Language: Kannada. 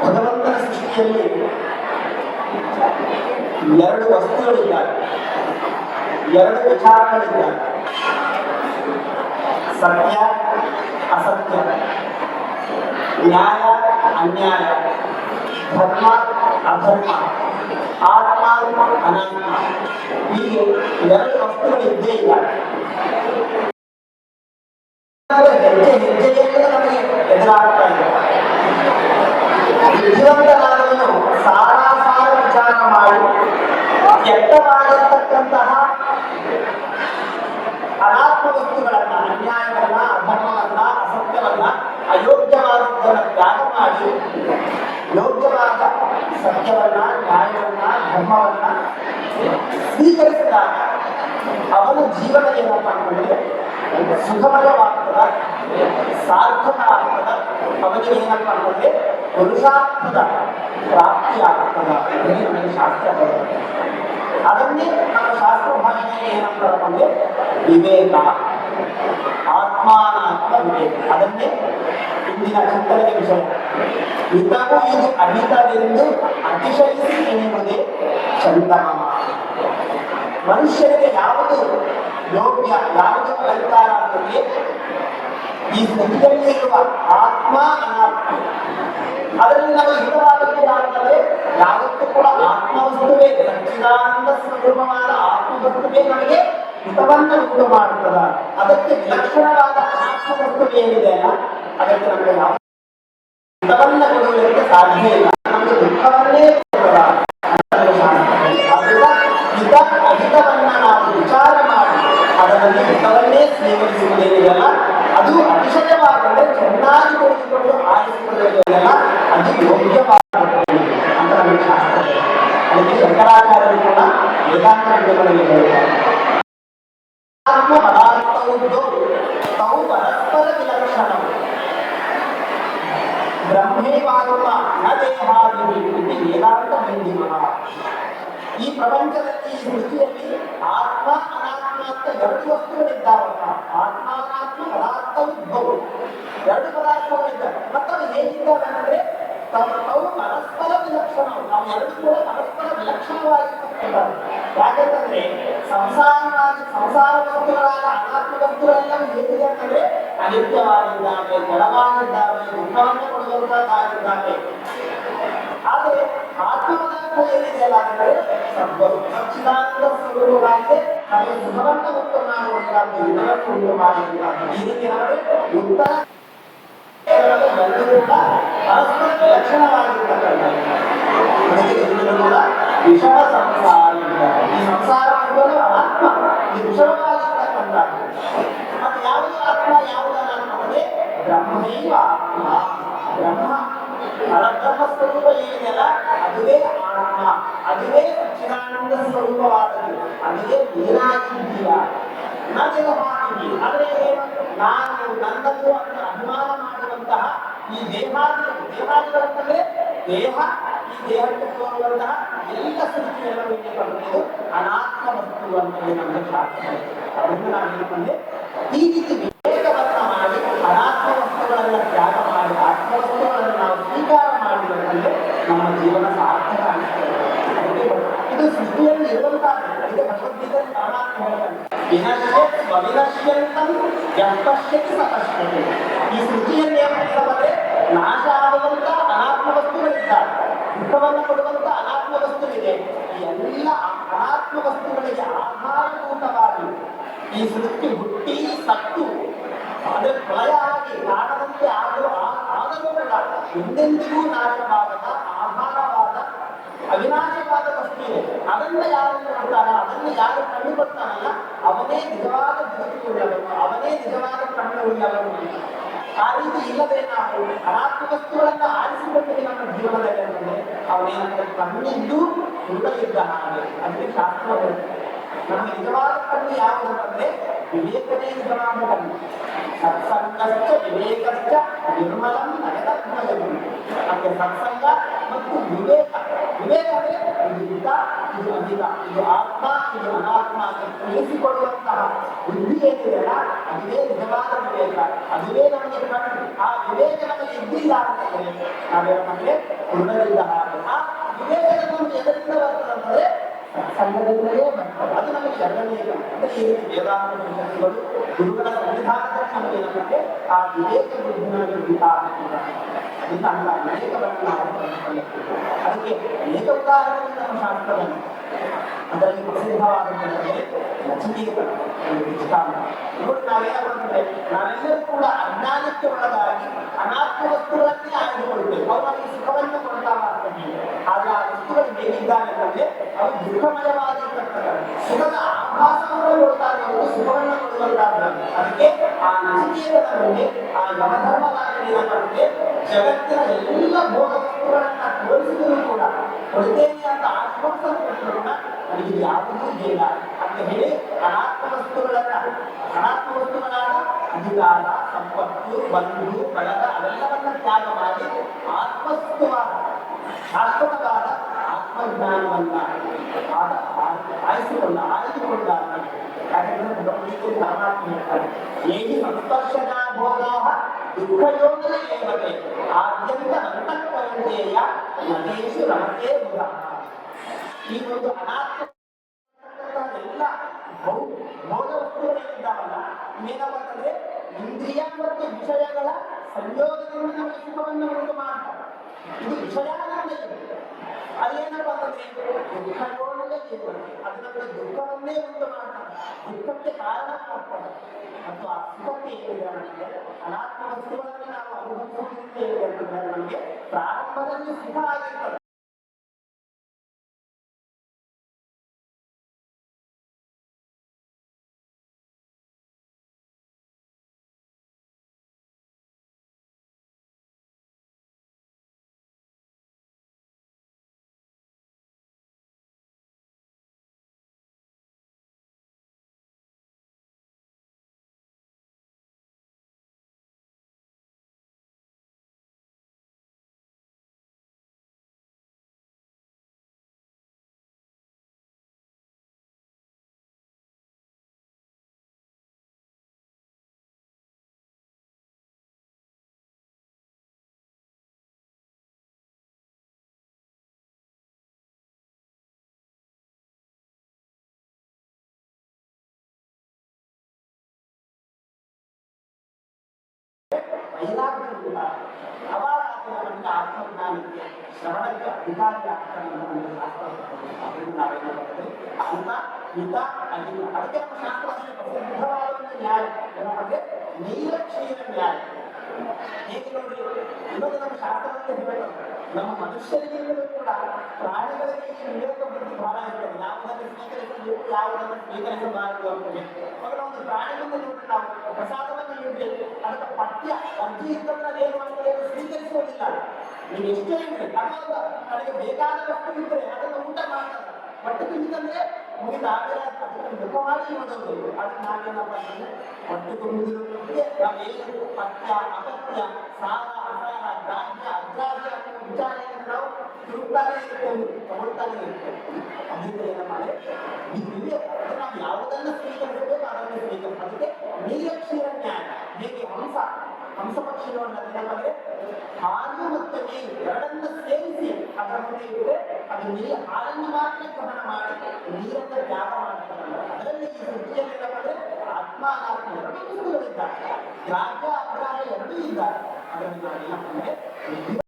ಭಗವಂತನ ಸೃಷ್ಟಿಯಲ್ಲಿ ಎರಡು ವಸ್ತುಗಳಿದ್ದಾರೆ, ಎರಡು ವಿಚಾರಗಳಿದ್ದಾರೆ, ಸತ್ಯ ಅಸತ್ಯ, ನ್ಯಾಯ ಅನ್ಯಾಯ, ಧರ್ಮ ಅಧರ್ಮ, ಆತ್ಮ ಅನಾತ್ಮ. ಹೀಗೆ ಎರಡು ವಸ್ತುಗಳಿದ್ದೇ ಇಲ್ಲ. ಹೆಜ್ಜೆ ಹೆಜ್ಜೆಯನ್ನು ನಮಗೆ ಎದುರಾಗ್ತಾ ಇದೆ. ಬುದ್ಧಿವಂತನಾದವನು ಸಾರಾಸಾರ ವಿಚಾರ ಮಾಡಿ ಕೆಟ್ಟವಾಗಿರ್ತಕ್ಕಂತಹ ಅನಾತ್ಮ ವಸ್ತುಗಳನ್ನ, ಅನ್ಯಾಯವನ್ನ, ಅಧರ್ಮವನ್ನ, ಅಸತ್ಯವನ್ನ, ಅಯೋಗ್ಯವಾದದ್ದನ್ನು ತ್ಯಾಗ ಮಾಡಿ ಯೋಗ್ಯವಾದ ಸತ್ಯವನ್ನ, ನ್ಯಾಯವನ್ನ, ಧರ್ಮವನ್ನ ಸ್ವೀಕರಿಸಿದಾಗ ಅವನ ಜೀವನ ಏನಪ್ಪ ಅಂತಂದ್ರೆ ಸುಖಮಯವಾಗ್ತದ, ಸಾರ್ಥಕ ಆಗ್ತದ. ಅವನಿಗೆ ಏನಪ್ಪ ಅಂತಂದ್ರೆ ಪುರುಷಾರ್ಥದ ಪ್ರಾಪ್ತಿ ಆಗ್ತದ. ನಮಗೆ ಶಾಸ್ತ್ರ ಬರುತ್ತೆ. ಅದನ್ನೇ ನಮ್ಮ ಶಾಸ್ತ್ರ ಭಾಷೆಯಲ್ಲಿ ಏನಂತಾರೆ ಅಂದ್ರೆ ವಿವೇಕ, ಆತ್ಮಾನಾತ್ಮ ವಿವೇಕ. ಅದನ್ನೇ ಇಂದಿನ ಚಿಂತನೆಯ ವಿಷಯ. ಹಿತವು ಇದು ಅಹಿತವೆಂದು ಅತಿಶಯಿಸಿ ಎನ್ನುವುದೇ ಚಂದಮಾಮ. ಮನುಷ್ಯರಿಗೆ ಯಾವುದು ಯೋಗ್ಯ, ಯಾವುದು ಅಲಂಕಾರ ಅಂದರೆ ಈ ಸ್ಥಿತಿಯಲ್ಲಿರುವ ಆತ್ಮ ಅನಾತ್ಮ. ಅದರಲ್ಲಿ ನಾವು ಹಿತವಾದದ್ದು ಯಾವಂದರೆ ಯಾವತ್ತೂ ಕೂಡ ಆತ್ಮವಸ್ತುವೇ, ಸಚ್ಚಿದಾನಂದ ಸ್ವರೂಪವಾದ ಆತ್ಮವಸ್ತುವೇ ನಮಗೆ ಹಿತವನ್ನು ಉಂಟು ಮಾಡುತ್ತದೆ. ಅದಕ್ಕೆ ವಿಲಕ್ಷಣವಾದ ಆತ್ಮವಸ್ತುವೆ ಏನಿದೆ ಅಲ್ಲ, ಅದಕ್ಕೆ ನಮಗೆ ಯಾವ ಹಿತವನ್ನ ಕೊಡುವುದಕ್ಕೆ ಸಾಧ್ಯ ಇಲ್ಲ. ನಮಗೆ ದುಃಖವನ್ನೇ ಕೊಡುತ್ತದೆ. ಹಿತ ಅಹಿತವನ್ನ ನಾವು ವಿಚಾರ ಮಾಡಿ ಅದರಲ್ಲಿ ಹಿತವನ್ನೇ ಸ್ವೀಕರಿಸುವುದೇನಿದೆಯಲ್ಲ, ಅದು ಅತಿಶಯವಾದರೆ ಚೆನ್ನಾಗಿ ತಿಳಿದುಕೊಂಡು ಆರಿಸಿಕೊಳ್ಳುವುದಿಲ್ಲ, ಅದು ಯೋಗ್ಯವಾಗುತ್ತದೆ ಅಂತ ನಮಗೆ ಶಾಸ್ತ್ರ. ಅದಕ್ಕೆ ಶಂಕರಾಚಾರ್ಯರು ಕೂಡ ವೇದಾಂತ ವಿಷಯಗಳಲ್ಲಿ ಹೇಳ್ತಾರೆ, ಆತ್ಮ ಪದಾರ್ಥವುದ್ದು ತವು ಪರಸ್ಪರ ವಿಲಕ್ಷಣವು ಬ್ರಹ್ಮೇವಾತ್ಮ ನ ದೇಹಾದಿ ವೇದಾಂತ ಬಂಧಿಮಃ. ಈ ಪ್ರಪಂಚದಲ್ಲಿ, ಈ ಸೃಷ್ಟಿಯಲ್ಲಿ ಆತ್ಮ ಅನಾತ್ಮ ಅಂತ ಎರಡು ವಸ್ತುಗಳಿದ್ದಾವಲ್ಲ, ಆತ್ಮ ಅನಾತ್ಮ ಪದಾರ್ಥವಿದ್ದವು, ಎರಡು ಪದಾರ್ಥಗಳಿದ್ದಾವೆ. ಮತ್ತು ಅವು ಹೇಗಿದ್ದಾವೆ ಅಂದರೆ ತಾವು ಪರಸ್ಪರ ವಿಲಕ್ಷಣವು. ನಾವು ಎರಡು ಕೂಡ ಪರಸ್ಪರ ವಿಲಕ್ಷಣವಾಗಿರ್ತಕ್ಕಂಥದ್ದು. ಯಾಕೆಂತಂದ್ರೆ ಸಂಸಾರ ವಸ್ತುಗಳಾದ ಅನಾತ್ಮ ವಸ್ತುಗಳೆಲ್ಲವೂ ಹೇಗಿದೆ ಅಂತಂದ್ರೆ ಅನಿತ್ಯವಾಗಿದ್ದಾವೆ, ಜಡವಾಗಿದ್ದಾವೆ, ದುಃಖವನ್ನು ಕೊಡುವಂತದ್ದಾಗಿದ್ದಾವೆ. ಆದರೆ ಆತ್ಮ ಪದಾರ್ಥ ಏನಿದೆಯಲ್ಲ ಅಂದರೆ ಸಚ್ಚಿದಾನಂದ ಸ್ವರೂಪವಾಗಿದೆ, ನಮಗೆ ಸುಖವನ್ನು ಉಂಟು ಮಾಡುವಂತದ್ದು, ಇದನ್ನು ಉಂಟು ಮಾಡುವಂತದ್ದು. ಈ ರೀತಿ ನಾವು ಉತ್ತರ ಪರಸ್ಪರ ಲಕ್ಷಣವಾಗಿರ್ತಕ್ಕಂಥದ್ದು. ವಿಷಮ ಸಂಸಾರ, ಈ ಸಂಸಾರವನ್ನು ಆತ್ಮ ಇದು ವಿಷಮವಾಗಿರ್ತಕ್ಕಂಥದ್ದು. ಮತ್ತೆ ಯಾವುದು ಆತ್ಮ, ಯಾವುದು ಅನಾತ್ಮ ಅಂದರೆ ಬ್ರಹ್ಮೈವ ಆತ್ಮ. ಬ್ರಹ್ಮ ಪರಬ್ರಹ್ಮ ಸ್ವರೂಪ ಏನಿದೆಯಲ್ಲ ಅದುವೇ ಆತ್ಮ, ಅದುವೇ ಸಚ್ಚಿದಾನಂದ ಸ್ವರೂಪವಾದದ್ದು, ಅದುವೇ ನೀನಾಗಿದ್ದೀಯ. ಆದರೆ ಏನು, ನಾನು ನನ್ನದು ಅಂತ ಅಭಿಮಾನ ಮಾಡುವಂತಹ ಈ ದೇಹಾದಿಗಳಂತಂದ್ರೆ ದೇಹ, ಈ ದೇಹಕ್ಕೆ ತೋರುವಂತಹ ಎಲ್ಲ ಸೃಷ್ಟಿಯೆಲ್ಲವೂ ಇಲ್ಲಿ ಬರುವುದು ಅನಾತ್ಮ ವಸ್ತು ಅಂತ ನಮ್ಮ ಶಾಸ್ತ್ರ. ಅದನ್ನು ನಾವು ಏನಂದ್ರೆ ಈ ರೀತಿ ವಿವೇಕವನ್ನ ಮಾಡಿ ಅನಾತ್ಮ ವಸ್ತುಗಳನ್ನು ತ್ಯಾಗ ಮಾಡಿ ಆತ್ಮವಸ್ತುಗಳನ್ನು ನಾವು ಸ್ವೀಕಾರ ಮಾಡಿದಂತೆ ನಮ್ಮ ಜೀವನ ಸಾರ್ಥಕ ಆಗ್ತದೆ. ಇದು ಸೃಷ್ಟಿಯಲ್ಲಿ ಇರುವಂತಹ ಭಗವದ್ಗೀತೆಯಲ್ಲಿ ಪರಮಾತ್ಮ ಹೇಳ್ತಾನೆ, ವಿನಶ್ಯಂತಂ ಯಪಶ್ಯತಿ ಸಪಶ್ಯತೆ. ಈ ಸೃಷ್ಟಿಯಲ್ಲಿ ಏನಾದರೆ ನಾಶ ಆಗುವಂತ ಅನಾತ್ಮ ವಸ್ತುಗಳಿದ್ದಾರೆ, ದುಃಖವನ್ನು ಕೊಡುವಂತ ಅನಾತ್ಮ ವಸ್ತುವಿದೆ. ಈ ಎಲ್ಲ ಅನಾತ್ಮ ವಸ್ತುಗಳಿಗೆ ಆಧಾರಭೂತವಾಗಿ ಈ ಸೃಷ್ಟಿ ಹುಟ್ಟಿ ಸತ್ತು ಅದೇ ಪ್ರಳಯ ಆಗಿ ಕಾಣದಂತೆ ಆದರೂ ಕೂಡ ಎಂದೆಂದಿಗೂ ನಾಶವಾಗದ ಆಧಾರವಾದ ಅವಿನಾಶವಾದ ವಸ್ತು ಇದೆ. ಅದನ್ನು ಯಾರು ನೋಡ್ತಾನ, ಅದನ್ನು ಯಾರು ಕಂಡುಕೊಳ್ತಾನಲ್ಲ, ಅವನೇ ನಿಜವಾದ ದೃಷ್ಟಿಯುಳ್ಳವನು, ಅವನೇ ನಿಜವಾದ ಕಣ್ಣುಳ್ಳವನು. ಆ ರೀತಿ ಇಲ್ಲದೆ ನಾವು ಅನಾತ್ಮ ವಸ್ತುಗಳನ್ನ ಆರಿಸಿಕೊಂಡರೆ ನಮ್ಮ ಜೀವನದಲ್ಲಿ ಅಂತಂದ್ರೆ ಅವನೇನಂದ್ರೆ ಕಣ್ಣಿದ್ದು ಹುಡುಗಲಿದ್ದ ಹಾಗೆ. ಅದಕ್ಕೆ ಶಾಸ್ತ್ರ ನಮಗೆ ನಿಜವಾದ ಕಣ್ಣು ಯಾವುದಂತಂದ್ರೆ ವಿವೇಕನೇ ನಿಜವಾದ ಕಣ್ಣು. ಸತ್ಸಂಗಶ್ಚ ವಿವೇಕಶ್ಚ ನಿರ್ಮಲಂ ನಯನತ್ಮಯಂ. ನಮಗೆ ಸತ್ಸಂಗ ಮತ್ತು ವಿವೇಕ. ವಿವೇಕ ಅಂದ್ರೆ ಇದು ಹಿತ, ಇದು ಅಹಿತ, ಇದು ಆತ್ಮ, ಇದು ಅನಾತ್ಮ ಅಂತ ತಿಳಿಸಿಕೊಡುವಂತಹ ಬುದ್ಧಿ ಏನಿದೆಯಲ್ಲ ಅದುವೇ ನಿಜವಾದ ವಿವೇಕ. ಅದುವೇ ನಮಗೆ ಕಣ್ಣು. ಆ ವಿವೇಕ ನಮಗೆ ಇದ್ದಿಲ್ಲ ಅಂತಂದ್ರೆ ನಾವೇನಂದ್ರೆ ಉಳ್ಳದಿಲ್ಲ. ಆ ವಿವೇಕ ನಮಗೆ ಎದರಿಂದ ಬರ್ತದಂದ್ರೆ ಸಂಘದಿಂದಲೇ ಬರ್ತದೆ. ಅದು ನಮಗೆ ಎರಡನೇ ಅಂದ್ರೆ ಈ ವೇದಾಂತ ವಿಷಯಗಳು ಗುರುಗಳ ಸಂವಿಧಾನದಲ್ಲಿ ನಮಗೆ ಏನಂದ್ರೆ ಆ ವಿವೇಕ ಬುದ್ಧಿನ ಅದರಿಂದ ಅನೇಕವನ್ನು ನಾವು ಕಂಡುಕೊಳ್ಳುತ್ತೇವೆ. ಅದಕ್ಕೆ ಅನೇಕ ಉದಾಹರಣೆಗಳು ನಮ್ಮ ಶಾಸ್ತ್ರದಲ್ಲಿ ಅದರಲ್ಲಿ ಪ್ರಸಿದ್ಧವಾದಂತಹ ನಚಿಕೇತ ನೋಡಿ ನಾವೇನಾಗುತ್ತೆ ನಾವೆಲ್ಲರೂ ಕೂಡ ಅಜ್ಞಾನಕ್ಕೆ ಒಳಗಾಗಿ ಅನಾತ್ಮ ವಸ್ತುಗಳನ್ನೇ ಆಯ್ದುಕೊಳ್ಳುತ್ತೇವೆ. ಅವು ನಮಗೆ ಸುಖವನ್ನು ಕೊಡ್ತಾ ಮಾಡ್ತೇವೆ. ಆದ್ರೆ ಆ ವಸ್ತುಗಳು ಹೇಗಿದ್ದಾವೆ ಅಂದರೆ ಅವು ದುಃಖಮಯವಾಗಿರ್ತಕ್ಕಂಥ ಸುಖದ ಆಭಾಸವನ್ನು ಕೊಡ್ತಾ ಇರುವುದು ಸುಖವನ್ನು ಕೊಡುವಂತಾದ. ಅದಕ್ಕೆ ಆ ನಚಿಕೇತನಕ್ಕೆ ಆ ಯಮಧರ್ಮರಾಜನಿಗೆ ಜಗತ್ತಿನ ಎಲ್ಲ ಭೋಗ ವಸ್ತುಗಳನ್ನ ತೋರಿಸಿದರೂ ಕೂಡ ಕೊಡ್ತೇನೆ ಅಂತ ಆಶ್ವಾಸನೆ ಕೊಟ್ಟರು ಕೂಡ ನನಗೆ ಯಾವುದೂ ಇಲ್ಲ ಅಂತ ಹೇಳಿ ಅನಾತ್ಮ ವಸ್ತುಗಳಾದ ಅಧಿಕಾರ, ಸಂಪತ್ತು, ಬಂಧು, ಬಳಗ ಅವೆಲ್ಲವನ್ನ ತ್ಯಾಗ ಮಾಡಿ ಆತ್ಮಸ್ಥವಾದ ಶಾಶ್ವತವಾದ ಆತ್ಮಜ್ಞಾನವನ್ನ ಆಯ್ದುಕೊಂಡ ಏಕಿ ಸಂಸ್ಪರ್ಶನ ಭೋಗಾ ದುಃಖಯೋಗದ ಏವತೆ ಆದ್ಯಂತ ಅಂತಃಕರಣೇಯ ನದೇಶು ರಮತೆ ಬುಧ. ಈ ಒಂದು ಅನಾತ್ಮ ಎಲ್ಲ ಭೋಗ ವಸ್ತುಗಳಿದ್ದಾವಲ್ಲ ಇನ್ನೇನಪ್ಪಂದ್ರೆ ಇಂದ್ರಿಯ ಮತ್ತು ವಿಷಯಗಳ ಸಂಯೋಗದಿಂದ ನಮಗೆ ಸುಖವನ್ನು ಉಂಟು ಮಾಡ್ತಾರೆ. ಇದು ವಿಷಯಾನಂದ ಅದೇನಪ್ಪ ಅಂತಂದ್ರೆ ದುಃಖಯೋಗದ ಜೀವನ ಅದು ನಮಗೆ ದುಃಖವನ್ನೇ ಉಂಟು ಮಾಡ್ತಾರೆ, ದುಃಖಕ್ಕೆ ಕಾರಣ ಆಗ್ತದೆ. ಮತ್ತು ಆ ಸುಖಕ್ಕೆ ಏನಿದೆ ಅನಾತ್ಮ ವಸ್ತುಗಳನ್ನು ನಾವು ಅನುಭವಿಸುವುದಕ್ಕೆ ಅಂತಂದ್ರೆ ನಮಗೆ ಪ್ರಾರಂಭದಲ್ಲಿ ಸುಖ ಆಗಿರ್ತದೆ. ವೈರಾಗ್ಯದಿಂದ ಅವಾಗ ನಮಗೆ ಆತ್ಮಜ್ಞಾನಕ್ಕೆ ಶ್ರವಣಕ್ಕೆ ಅಧಿಕಾರಿ ಆಗ್ತಾನೆ ಅದನ್ನು ನಾವೇನು ಮಾಡ್ತೇವೆ ಅಂತ ಹಿತ ಅಹಿತ. ಅದಕ್ಕೆ ನಮ್ಮ ಶಾಸ್ತ್ರದಲ್ಲಿ ಪ್ರಸಿದ್ಧವಾದ ನ್ಯಾಯ ಏನಂದ್ರೆ ನೀಲಕ್ಷೀರ ನ್ಯಾಯ. ಹೇಗೆ ನೋಡಿ ಇನ್ನೊಂದು ನಮ್ಮ ಶಾಸ್ತ್ರದಲ್ಲಿ ಹೇಳೋದು ನಮ್ಮ ಮನುಷ್ಯರಿಗಿಂತಲೂ ಕೂಡ ಪ್ರಾಣಿಗಳಿಗೆ ವಿವೇಕ ಬುದ್ಧಿ ಬಹಳ ಇರ್ತದೆ. ಯಾವುದನ್ನು ಸ್ವೀಕರಿಸಬೇಕು ಯಾವುದನ್ನು ಸ್ವೀಕರಿಸಬಾರದು ಅಂತೇಳಿ ಮಗಳ ಒಂದು ಪ್ರಾಣಿಗಳಿಂದ ನೋಡಿ ನಾವು ಪ್ರಸಾದವನ್ನು ನೀಡಬೇಕು. ಅದಕ್ಕೆ ಪಠ್ಯ ಅರ್ಜಿ ಇತ್ತಂದ್ರೆ ಏನು ಮಾಡ್ತಾರೆ ಸ್ವೀಕರಿಸುವುದಿಲ್ಲ. ನೀವು ಎಷ್ಟೇ ಇದ್ರೆ ನನಗೆ ಬೇಕಾದ ವಸ್ತು ಇದ್ರೆ ಅದನ್ನು ಊಟ ಮಾಡ್ತಾರೆ. ಹೊಟ್ಟೆ ತುಂಬಿದಂದ್ರೆ ಮುಗಿದ ಆಮೇಲೆ ಅದಕ್ಕೆ ಮುಖ ಮಾಡಿ ನೋಡೋದು. ಅದಕ್ಕೆ ನಾವೇನಪ್ಪ ಅಂತಂದ್ರೆ ಹೊಟ್ಟೆ ತುಂಬಿದ್ರೆ ನಾವೇನು ಪಥ್ಯ ಅಪಥ್ಯ ಸಾರ ಅಸಾರ ಗ್ರಾಹ್ಯ ಅಗ್ರಾಹ್ಯ ಅನ್ನೋ ವಿಚಾರವನ್ನು ನಾವು ತಿರುಗ್ತಾನೆ ಇರ್ತೇವೆ, ತಗೊಳ್ತಾನೆ ಇರ್ತೇವೆ. ಅದರಿಂದ ಏನಪ್ಪ ಅಂದ್ರೆ ನಾವು ಯಾವುದನ್ನು ಸ್ವೀಕರಿಸಬೇಕು ಅದನ್ನು ಸ್ವೀಕರಿಸೋದಕ್ಕೆ ನೀಲಕ್ಷೀರ ನ್ಯಾಯ. ಹೇಗೆ ಹಂಸ ಪಕ್ಷಿಗಳನ್ನು ಏನಂದ್ರೆ ಹಾಲು ಮತ್ತು ನೀರು ಎರಡನ್ನು ಸೇರಿಸಿ ಅದರ ಮುಂದೆ ಇದ್ರೆ ಅದು ನೀರು ಹಾಲನ್ನು ಮಾತ್ರ ಗ್ರಹಣ ಮಾಡಿ ನೀರನ್ನು ತ್ಯಾಗ ಮಾಡ್ತಾರಲ್ಲ. ಅದರಲ್ಲಿ ಈ ಸುದ್ದಿಯಲ್ಲಿ ಏನಂದ್ರೆ ಆತ್ಮ ಅನಾತ್ಮ ಎರಡೂ ವಸ್ತುಗಳಿದ್ದಾರೆ, ಗ್ರಾಹ್ಯ ಅಗ್ರಾಹ್ಯ ಎರಡೂ ಇದ್ದಾರೆ. ಅದರಲ್ಲಿ ನಾವು ಏನಂದ್ರೆ